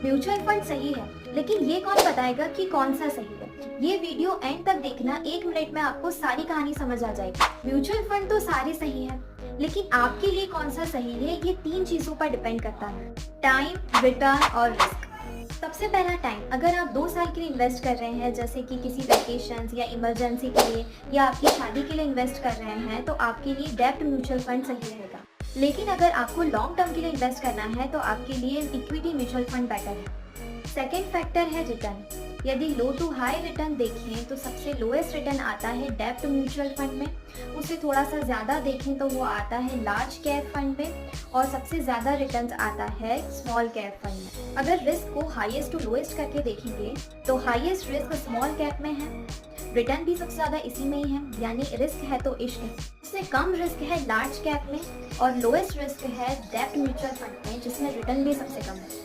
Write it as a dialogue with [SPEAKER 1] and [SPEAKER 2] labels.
[SPEAKER 1] Mutual fund सही है, लेकिन ये कौन बताएगा कि कौन सा सही है? ये वीडियो एंड तक देखना, 1 मिनट में आपको सारी कहानी समझ आ जाएगी। म्यूचुअल फंड तो सारे सही है, लेकिन आपके लिए कौन सा सही है ये 3 चीजों पर डिपेंड करता है: टाइम, रिटर्न और रिस्क। सबसे पहला टाइम। अगर आप 2 साल के लिए इन्वेस्ट कर रहे हैं, जैसे कि किसी वेकेशन या इमरजेंसी के लिए या आपकी शादी के लिए इन्वेस्ट कर रहे हैं, तो आपके लिए डेब्ट म्यूचुअल फंड सही रहेगा। लेकिन अगर आपको लॉन्ग टर्म के लिए इन्वेस्ट करना है तो आपके लिए इक्विटी म्यूचुअल फंड बेटर है। सेकेंड फैक्टर है रिटर्न। यदि लो टू हाई रिटर्न देखें तो सबसे लोएस्ट रिटर्न आता है डेब्ट म्यूचुअल फंड में, उससे थोड़ा सा ज़्यादा देखें तो वो आता है लार्ज कैप फंड में, और सबसे ज़्यादा रिटर्न आता है स्मॉल कैप फंड में। अगर रिस्क को हाईएस्ट टू लोएस्ट करके देखेंगे तो हाईएस्ट रिस्क स्मॉल कैप में है, रिटर्न भी सबसे ज़्यादा इसी में ही है, यानी रिस्क है तो इश्क है। उससे कम रिस्क है लार्ज कैप में और लोएस्ट रिस्क है डेब्ट म्यूचुअल फंड में, जिसमें रिटर्न भी सबसे कम है।